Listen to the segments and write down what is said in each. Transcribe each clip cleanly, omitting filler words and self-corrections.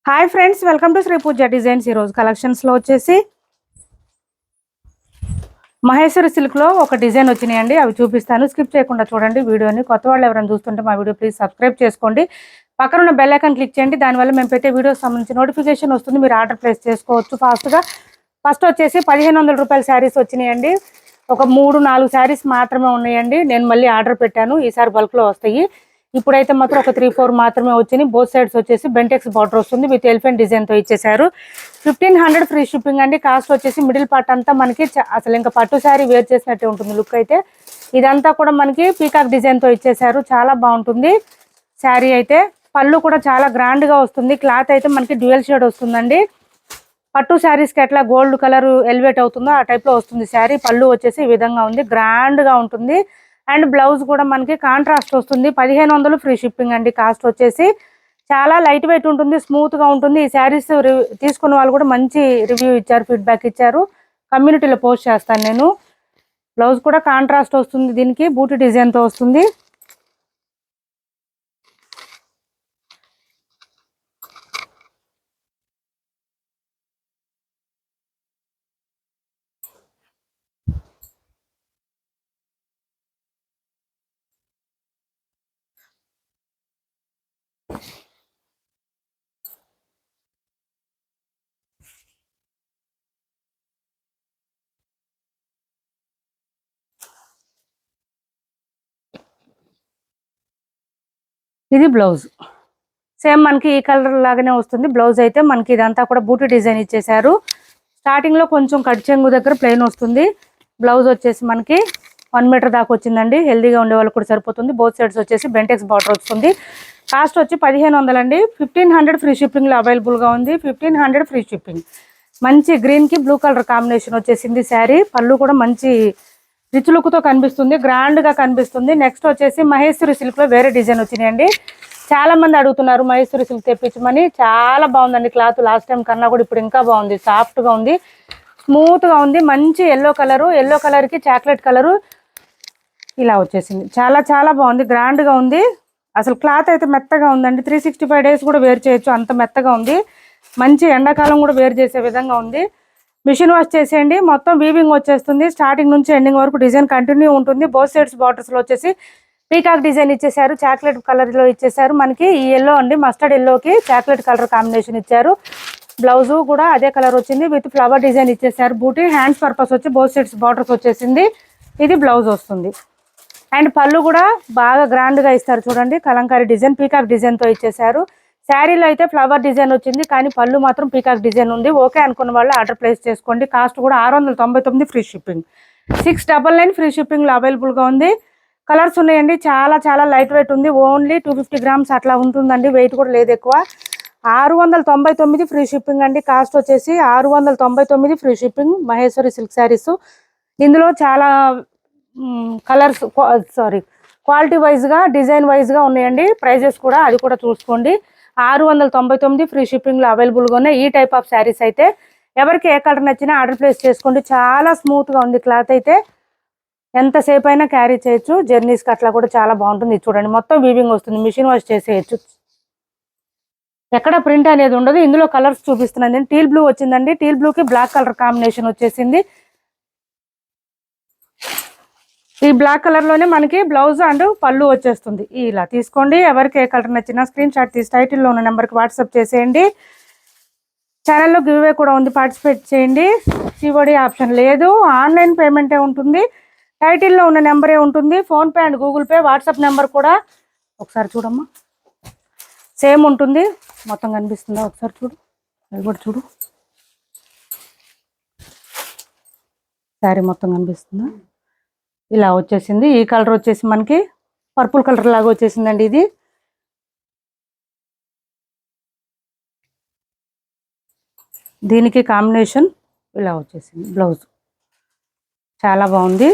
Hi friends, welcome to Shri Pooja designs. ఈరోజు కలెక్షన్స్లో వచ్చేసి మహేశ్వరి సిల్క్లో ఒక డిజైన్ వచ్చినాయండి. అవి చూపిస్తాను, స్కిప్ చేయకుండా చూడండి వీడియోని. కొత్త వాళ్ళు ఎవరైనా చూస్తుంటే మా వీడియో ప్లీజ్ సబ్స్క్రైబ్ చేసుకోండి. పక్కన ఉన్న బెల్ ఐకాన్ క్లిక్ చేయండి. దానివల్ల మేము పెట్టే వీడియోస్ సంబంధించి నోటిఫికేషన్ వస్తుంది. మీరు ఆర్డర్ ప్లేస్ చేసుకోవచ్చు ఫాస్ట్గా. ఫస్ట్ వచ్చేసి 1500 రూపాయల శారీస్ వచ్చినాయండి. ఒక 3-4 శారీస్ మాత్రమే ఉన్నాయండి. నేను మళ్ళీ ఆర్డర్ పెట్టాను, ఈసారి బల్క్లో వస్తాయి. ఇప్పుడైతే మాత్రం ఒక 3-4 మాత్రమే వచ్చినాయి. బోత్ సైడ్స్ వచ్చేసి బెంటెక్స్ బార్డర్ వస్తుంది విత్ ఎలిఫెంట్ డిజైన్తో ఇచ్చేసారు. 1500 ఫ్రీ షిప్పింగ్ అండి. కాస్ట్ వచ్చేసి మిడిల్ పార్ట్ అంతా మనకి అసలు ఇంకా పట్టు శారీ వేర్ చేసినట్టే ఉంటుంది లుక్ అయితే. ఇదంతా కూడా మనకి పీకాక్ డిజైన్తో ఇచ్చేసారు. చాలా బాగుంటుంది శారీ అయితే. పళ్ళు కూడా చాలా గ్రాండ్గా వస్తుంది. క్లాత్ అయితే మనకి డ్యూయల్ షేడ్ వస్తుందండి. పట్టు శారీస్కి ఎట్లా గోల్డ్ కలర్ ఎలివేట్ అవుతుందో ఆ టైప్లో వస్తుంది శారీ. పళ్ళు వచ్చేసి ఈ విధంగా ఉంది, గ్రాండ్గా ఉంటుంది. అండ్ బ్లౌజ్ కూడా మనకి కాంట్రాస్ట్ వస్తుంది. 1500 ఫ్రీ షిప్పింగ్ అండి. కాస్ట్ వచ్చేసి చాలా లైట్ వెయిట్ ఉంటుంది, స్మూత్గా ఉంటుంది. ఈ శారీస్ తీసుకున్న వాళ్ళు కూడా మంచి రివ్యూ ఇచ్చారు, ఫీడ్బ్యాక్ ఇచ్చారు. కమ్యూనిటీలో పోస్ట్ చేస్తాను నేను. బ్లౌజ్ కూడా కాంట్రాస్ట్ వస్తుంది, దీనికి బూటీ డిజైన్తో వస్తుంది. ఇది బ్లౌజ్ సేమ్ మనకి ఈ కలర్ లాగానే వస్తుంది. బ్లౌజ్ అయితే మనకి ఇదంతా కూడా బూటీ డిజైన్ ఇచ్చేసారు. స్టార్టింగ్ లో కొంచెం కట్ చెంగు దగ్గర ప్లెయిన్ వస్తుంది. బ్లౌజ్ వచ్చేసి మనకి 1 మీటర్ దాకా వచ్చిందండి. హెల్దీగా ఉండే వాళ్ళకి కూడా సరిపోతుంది. బోత్ సైడ్స్ వచ్చేసి బెంటెక్స్ బార్డర్ వస్తుంది. కాస్ట్ వచ్చి 1500 అండి. 1500 ఫ్రీ షిప్పింగ్ లో అవైలబుల్ గా ఉంది. 1500 ఫ్రీ షిప్పింగ్. మంచి గ్రీన్ కి బ్లూ కలర్ కాంబినేషన్ వచ్చేసింది శారీ. పళ్ళు కూడా మంచి రిచ్ లుక్ తో కనిపిస్తుంది, గ్రాండ్ గా కనిపిస్తుంది. నెక్స్ట్ వచ్చేసి మహేశ్వరి సిల్క్ లో వేరే డిజైన్ వచ్చినాయండి. చాలా మంది అడుగుతున్నారు మహేశ్వరి సిల్క్ తెప్పించమని. చాలా బాగుందండి క్లాత్, లాస్ట్ టైం కన్నా కూడా ఇప్పుడు ఇంకా బాగుంది. సాఫ్ట్ గా ఉంది, స్మూత్ గా ఉంది. మంచి ఎల్లో కలరు, ఎల్లో కలర్ కి చాక్లెట్ కలరు ఇలా వచ్చేసింది. చాలా చాలా బాగుంది, గ్రాండ్ గా ఉంది. అసలు క్లాత్ అయితే మెత్తగా ఉందండి. 365 డేస్ కూడా వేర్ చేయొచ్చు, అంత మెత్తగా ఉంది. మంచి ఎండాకాలం కూడా వేర్ చేసే విధంగా ఉంది. మిషన్ వాష్ చేసేయండి. మొత్తం వీవింగ్ వచ్చేస్తుంది. స్టార్టింగ్ నుంచి ఎండింగ్ వరకు డిజైన్ కంటిన్యూ ఉంటుంది. బోత్ సైడ్స్ బార్డర్స్ లో వచ్చేసి పీకాక్ డిజైన్ ఇచ్చేసారు. చాక్లెట్ కలర్ లో ఇచ్చేసారు. మనకి ఈ ఎల్లో అండి, మస్టర్డ్ ఎల్లోకి చాక్లెట్ కలర్ కాంబినేషన్ ఇచ్చారు. బ్లౌజ్ కూడా అదే కలర్ వచ్చింది విత్ ఫ్లవర్ డిజైన్ ఇచ్చేసారు. బూటీ హ్యాండ్స్ పర్పస్ వచ్చి బోత్ సైడ్స్ బార్డర్స్ వచ్చేసింది. ఇది బ్లౌజ్ వస్తుంది. అండ్ పళ్ళు కూడా బాగా గ్రాండ్ గా ఇస్తారు చూడండి. కలంకారీ డిజైన్ పీకాక్ డిజైన్ తో ఇచ్చేసారు. శారీలో అయితే ఫ్లవర్ డిజైన్ వచ్చింది, కానీ పళ్ళు మాత్రం పీకాక్ డిజైన్ ఉంది. ఓకే అనుకున్న వాళ్ళు ఆర్డర్ ప్లేస్ చేసుకోండి. కాస్ట్ కూడా 699 ఫ్రీ షిప్పింగ్. 699 ఫ్రీ షిప్పింగ్ లో అవైలబుల్ గా ఉంది. కలర్స్ ఉన్నాయండి. చాలా చాలా లైట్ వెయిట్ ఉంది. ఓన్లీ 250 గ్రామ్స్ అట్లా ఉంటుందండి. వెయిట్ కూడా లేదు ఎక్కువ. 699 ఫ్రీ షిప్పింగ్ అండి. కాస్ట్ వచ్చేసి 699 free shipping. Maheshwari silk saris. ఇందులో చాలా కలర్స్ క్వాలిటీ వైజ్ గా, డిజైన్ వైజ్ గా ఉన్నాయండి. ప్రైజెస్ కూడా అది కూడా చూసుకోండి. 699 ఫ్రీ షిప్పింగ్ లో అవైలబుల్ గా ఉన్నాయి. ఈ టైప్ ఆఫ్ శారీస్ అయితే ఎవరికి ఏ కలర్ నచ్చినా ఆర్డర్ ప్లేస్ చేసుకోండి. చాలా స్మూత్ గా ఉంది క్లాత్ అయితే. ఎంతసేపు అయినా క్యారీ చేయొచ్చు. జర్నీస్ కి అట్లా కూడా చాలా బాగుంటుంది. చూడండి మొత్తం వీవింగ్ వస్తుంది, మిషన్ వాష్ చేసేయచ్చు. ఎక్కడ ప్రింట్ అనేది ఉండదు. ఇందులో కలర్స్ చూపిస్తున్నాను. టీల్ బ్లూ వచ్చిందండి. టీల్ బ్లూ కి బ్లాక్ కలర్ కాంబినేషన్ వచ్చేసింది. ఈ బ్లాక్ కలర్ లోనే మనకి బ్లౌజ్ అండ్ పళ్ళు వచ్చేస్తుంది. ఇలా తీసుకోండి. ఎవరికి ఏ కలర్ నచ్చినా స్క్రీన్ షాట్ తీసి టైటిల్లో ఉన్న నెంబర్కి వాట్సాప్ చేసేయండి. ఛానల్లో గివ్ అవే కూడా ఉంది, పార్టిసిపేట్ చేయండి. సిఓడి ఆప్షన్ లేదు, ఆన్లైన్ పేమెంటే ఉంటుంది. టైటిల్లో ఉన్న నెంబరే ఉంటుంది. PhonePe and Google pay, WhatsApp number కూడా ఒకసారి చూడమ్మా, సేమ్ ఉంటుంది. మొత్తం కనిపిస్తుందా ఒకసారి చూడు, అది కూడా చూడు. శారీ మొత్తం కనిపిస్తుందా? ఇలా వచ్చేసింది. ఈ కలర్ వచ్చేసి మనకి పర్పుల్ కలర్ లాగా వచ్చేసిందండి. ఇది దీనికి కాంబినేషన్ ఇలా వచ్చేసింది. బ్లౌజ్ చాలా బాగుంది.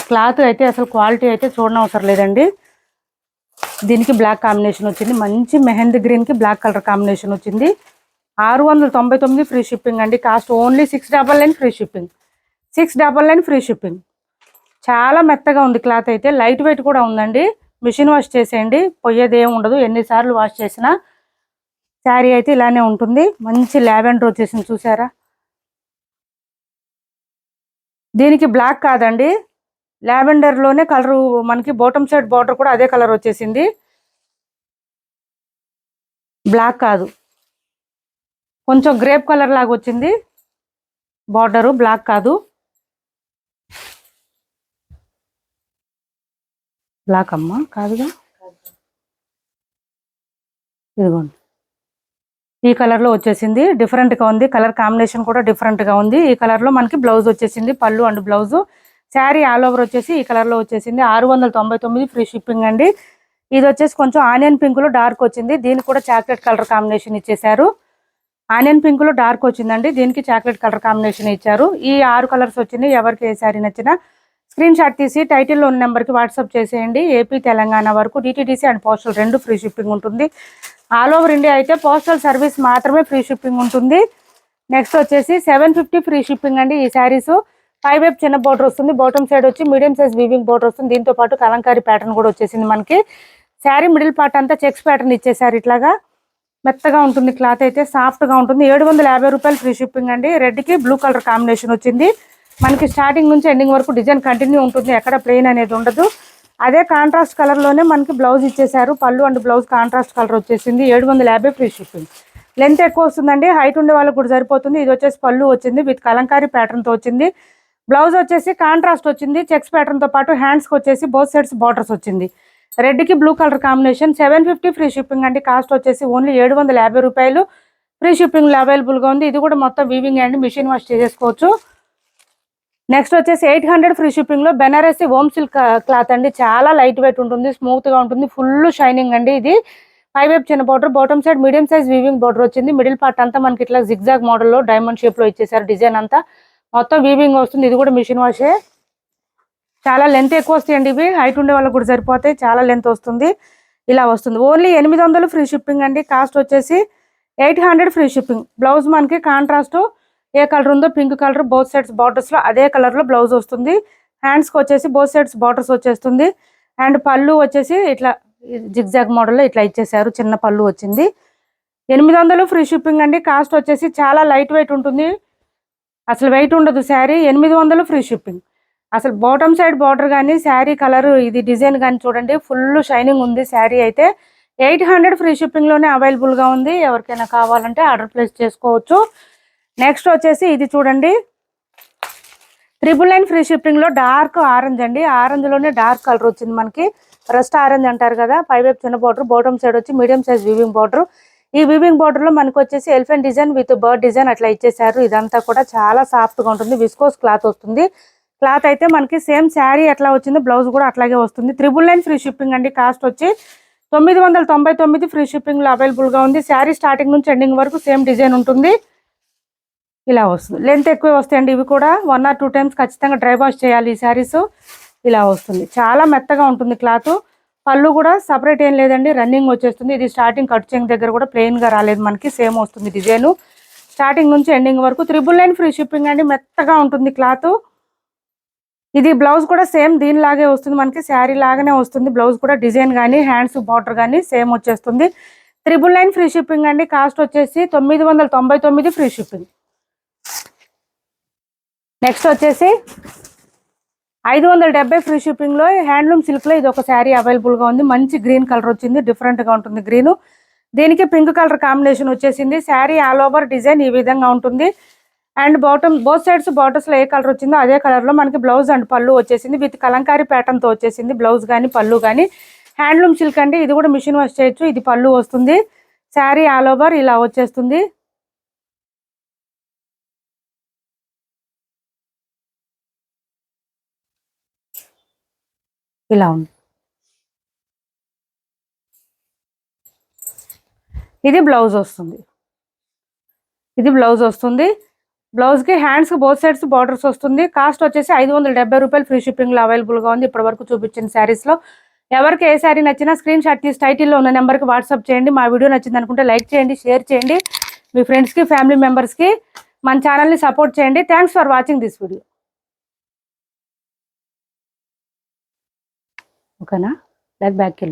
క్లాత్ అయితే అసలు క్వాలిటీ అయితే చూడనవసరం లేదండి. దీనికి బ్లాక్ కాంబినేషన్ వచ్చింది. మంచి మెహందీ గ్రీన్ కి బ్లాక్ కలర్ కాంబినేషన్ వచ్చింది. 699 ఫ్రీ షిప్పింగ్ అండి. Cost only 699 free shipping. 699 free shipping. చాలా మెత్తగా ఉంది క్లాత్ అయితే. లైట్ వెయిట్ కూడా ఉందండి. మిషన్ వాష్ చేసేయండి, పోయేది ఏమి ఉండదు. ఎన్నిసార్లు వాష్ చేసినా శారీ అయితే ఇలానే ఉంటుంది. మంచి లావెండర్ వచ్చేసింది చూసారా. దీనికి బ్లాక్ కాదండి, లావెండర్ లోనే కలర్ మనకి బాటమ్ సైడ్ బార్డర్ కూడా అదే కలర్ వచ్చేసింది, బ్లాక్ కాదు. కొంచెం గ్రేప్ కలర్ లాగా వచ్చింది బార్డరు, బ్లాక్ కాదు. బ్లాక్ అమ్మా కాదుగా, ఇదిగోండి ఈ కలర్ లో వచ్చేసింది. డిఫరెంట్ గా ఉంది, కలర్ కాంబినేషన్ కూడా డిఫరెంట్ గా ఉంది. ఈ కలర్ లో మనకి బ్లౌజ్ వచ్చేసింది, పళ్ళు and blouse. Sari all over వచ్చేసి ఈ కలర్ లో వచ్చేసింది. 699 ఫ్రీ షిప్పింగ్ అండి. ఇది వచ్చేసి కొంచెం ఆనియన్ పింక్ లో డార్క్ వచ్చింది, దీనికి కూడా చాక్లెట్ కలర్ కాంబినేషన్ ఇచ్చేసారు. ఆనియన్ పింక్ లో డార్క్ వచ్చిందండి, దీనికి చాక్లెట్ కలర్ కాంబినేషన్ ఇచ్చారు. ఈ 6 కలర్స్ వచ్చినాయి. ఎవరికి ఏ శారీ నచ్చినా స్క్రీన్ షాట్ తీసి టైటిల్లో ఉన్న నెంబర్కి వాట్సాప్ చేసేయండి. ఏపీ తెలంగాణ వరకు DTDC and postal 2 free shipping ఉంటుంది. ఆల్ ఓవర్ ఇండియా అయితే పోస్టల్ సర్వీస్ మాత్రమే ఫ్రీ షిప్పింగ్ ఉంటుంది. నెక్స్ట్ వచ్చేసి 750 ఫ్రీ షిప్పింగ్ అండి. ఈ శారీస్ 5 వైపు చిన్న బోర్డర్ వస్తుంది, బాటమ్ సైడ్ వచ్చి మీడియం సైజ్ వీవింగ్ బోర్డర్ వస్తుంది. దీంతో పాటు కలంకారీ ప్యాటర్న్ కూడా వచ్చేసింది మనకి. శారీ మిడిల్ పార్ట్ అంతా చెక్స్ ప్యాటర్న్ ఇచ్చేసారు. ఇట్లాగా మెత్తగా ఉంటుంది, క్లాత్ అయితే సాఫ్ట్ గా ఉంటుంది. 750 రూపాయలు ఫ్రీ షిప్పింగ్ అండి. రెడ్ కి బ్లూ కలర్ కాంబినేషన్ వచ్చింది మనకి. స్టార్టింగ్ నుంచి ఎండింగ్ వరకు డిజైన్ కంటిన్యూ ఉంటుంది, ఎక్కడ ప్లెయిన్ అనేది ఉండదు. అదే కాంట్రాస్ట్ కలర్ లోనే మనకి బ్లౌజ్ ఇచ్చేసారు. పళ్ళు అండ్ బ్లౌజ్ కాంట్రాస్ట్ కలర్ వచ్చేసింది. 750 ఫ్రీ షిప్పింగ్. లెంత్ ఎక్కువ వస్తుందండి, హైట్ ఉండే వాళ్ళకి కూడా సరిపోతుంది. ఇది వచ్చేసి పళ్ళు వచ్చింది విత్ కలంకారీ ప్యాటర్న్ తో వచ్చింది. బ్లౌజ్ వచ్చేసి కాంట్రాస్ట్ వచ్చింది చెక్స్ ప్యాటర్న్ తో పాటు. హ్యాండ్స్ కి వచ్చేసి బోత్ సైడ్స్ బార్డర్స్ వచ్చింది. రెడ్ కి blue colour combination. 750 free shipping అండి. కాస్ట్ వచ్చేసి ఓన్లీ 750 రూపాయలు. ఫ్రీ షిప్పింగ్ అవైలబుల్ గా ఉంది. ఇది కూడా మొత్తం వీవింగ్ అండి, మిషన్ వాష్ చేసేసుకోవచ్చు. నెక్స్ట్ వచ్చేసి 800 ఫ్రీ షిప్పింగ్ లో బెనారసి హోమ్ సిల్క్ క్లాత్ అండి. చాలా లైట్ వెయిట్ ఉంటుంది, స్మూత్ గా ఉంటుంది, ఫుల్ షైనింగ్ అండి. ఇది 5 వైపు చిన్న border, bottom side medium size weaving border వచ్చింది. మిడిల్ పార్ట్ అంతా మనకి ఇట్లా జిగ్జాగ్ మోడల్ లో డైమండ్ షేప్ లో ఇచ్చేసారు. డిజైన్ అంతా మొత్తం వీవింగ్ వస్తుంది. ఇది కూడా మిషన్ వాషే. చాలా లెంత్ ఎక్కువ వస్తాయండి ఇవి, హైట్ ఉండే వాళ్ళకి కూడా సరిపోతాయి. చాలా లెంత్ వస్తుంది, ఇలా వస్తుంది. ఓన్లీ 800 ఫ్రీ షిప్పింగ్ అండి. కాస్ట్ వచ్చేసి 800 ఫ్రీ షిప్పింగ్. బ్లౌజ్ మనకి కాంట్రాస్ట్ ఏ కలర్ ఉందో pink colour both sides borders లో అదే కలర్ లో బ్లౌజ్ వస్తుంది. హ్యాండ్స్ కి వచ్చేసి బోత్ సైడ్స్ బార్డర్స్ వచ్చేస్తుంది. అండ్ పళ్ళు వచ్చేసి ఇట్లా జిగ్జాగ్ మోడల్లో ఇట్లా ఇచ్చేసారు, చిన్న పళ్ళు వచ్చింది. 800 ఫ్రీ షిప్పింగ్ అండి. కాస్ట్ వచ్చేసి చాలా లైట్ వెయిట్ ఉంటుంది, అసలు వెయిట్ ఉండదు శారీ. 800 free shipping. అసలు బాటమ్ సైడ్ బార్డర్ కానీ శారీ కలర్ ఇది డిజైన్ కానీ చూడండి, ఫుల్ షైనింగ్ ఉంది శారీ అయితే. 800 ఫ్రీ షిప్పింగ్ లోనే అవైలబుల్ గా ఉంది. ఎవరికైనా కావాలంటే ఆర్డర్ ప్లేస్ చేసుకోవచ్చు. నెక్స్ట్ వచ్చేసి ఇది చూడండి, 999 ఫ్రీ షిప్పింగ్ లో డార్క్ ఆరెంజ్ అండి. ఆరెంజ్ లోనే డార్క్ కలర్ వచ్చింది మనకి, రస్ట్ ఆరెంజ్ అంటారు కదా. 5 వైపు చిన్న బార్డర్, బాటమ్ సైడ్ వచ్చి మీడియం సైజ్ వీవింగ్ బార్డర్. ఈ వీవింగ్ బార్డర్ లో మనకు వచ్చేసి elephant design with bird design అట్లా ఇచ్చేసారు. ఇదంతా కూడా చాలా సాఫ్ట్ గా ఉంటుంది, విస్కోస్ క్లాత్ వస్తుంది. క్లాత్ అయితే మనకి సేమ్ శారీ ఎట్లా వచ్చిందో బ్లౌజ్ కూడా అట్లాగే వస్తుంది. 999 ఫ్రీ షిప్పింగ్ అండి. కాస్ట్ వచ్చి 999 ఫ్రీ షిప్పింగ్ లో అవైలబుల్ గా ఉంది. శారీ స్టార్టింగ్ నుంచి ఎండింగ్ వరకు సేమ్ డిజైన్ ఉంటుంది, ఇలా వస్తుంది. లెంత్ ఎక్కువ వస్తాయండి ఇవి కూడా. 1 or 2 టైమ్స్ ఖచ్చితంగా డ్రై వాష్ చేయాలి ఈ శారీస్. ఇలా వస్తుంది, చాలా మెత్తగా ఉంటుంది క్లాత్. పళ్ళు కూడా సపరేట్ ఏం లేదండి, రన్నింగ్ వచ్చేస్తుంది. ఇది స్టార్టింగ్ కట్ చెంగ్ దగ్గర కూడా ప్లెయిన్ గా రాలేదు మనకి, సేమ్ వస్తుంది డిజైన్ స్టార్టింగ్ నుంచి ఎండింగ్ వరకు. 999 ఫ్రీ షిప్పింగ్ అండి. మెత్తగా ఉంటుంది క్లాత్. ఇది బ్లౌజ్ కూడా సేమ్ దీనిలాగే వస్తుంది మనకి, శారీ లాగానే వస్తుంది. బ్లౌజ్ కూడా డిజైన్ కానీ హ్యాండ్స్ బార్డర్ కానీ సేమ్ వచ్చేస్తుంది. 999 ఫ్రీ షిప్పింగ్ అండి. కాస్ట్ వచ్చేసి 999 ఫ్రీ షిప్పింగ్. నెక్స్ట్ వచ్చేసి 570 ఫ్రీ షిప్పింగ్ లో హ్యాండ్లూమ్ సిల్క్ లో ఇది ఒక శారీ అవైలబుల్ గా ఉంది. మంచి గ్రీన్ కలర్ వచ్చింది, డిఫరెంట్ గా ఉంటుంది గ్రీన్. దీనికి పింక్ కలర్ కాంబినేషన్ వచ్చేసింది. శారీ ఆల్ ఓవర్ డిజైన్ ఈ విధంగా ఉంటుంది. And bottom both sides borders లో ఏ కలర్ వచ్చిందో అదే కలర్ లో మనకి బ్లౌజ్ అండ్ పళ్ళు వచ్చేసింది. విత్ కలంకారీ ప్యాటర్న్ తో వచ్చేసింది బ్లౌజ్ కానీ పళ్ళు కానీ. హ్యాండ్లూమ్ సిల్క్ అండి, ఇది కూడా మిషన్ వాష్ చేయొచ్చు. ఇది పళ్ళు వస్తుంది. శారీ ఆల్ ఓవర్ ఇలా వచ్చేస్తుంది. ఇలా ఉంది. ఇది బ్లౌజ్ వస్తుంది, ఇది బ్లౌజ్ వస్తుంది. బ్లౌజ్ కి హ్యాండ్స్ కి బోత్ సైడ్స్ బార్డర్స్ వస్తుంది. కాస్ట్ వచ్చేసి 570 రూపాయలు ఫ్రీ షిప్పింగ్ లో అవైలబుల్ గా ఉంది ఇప్పటి వరకు చూపించిన శారీస్ లో. ఎవరికి ఏ శారీ నచ్చినా స్క్రీన్ షాట్ తీసి టైటిల్లో ఉన్న నెంబర్కి వాట్సాప్ చేయండి. మా వీడియో నచ్చింది అనుకుంటే లైక్ చేయండి, షేర్ చేయండి, మీ ఫ్రెండ్స్కి ఫ్యామిలీ మెంబర్స్కి. మన ఛానల్ని సపోర్ట్ చేయండి. Thanks for watching this video. ఓకేనా, బ్యాక్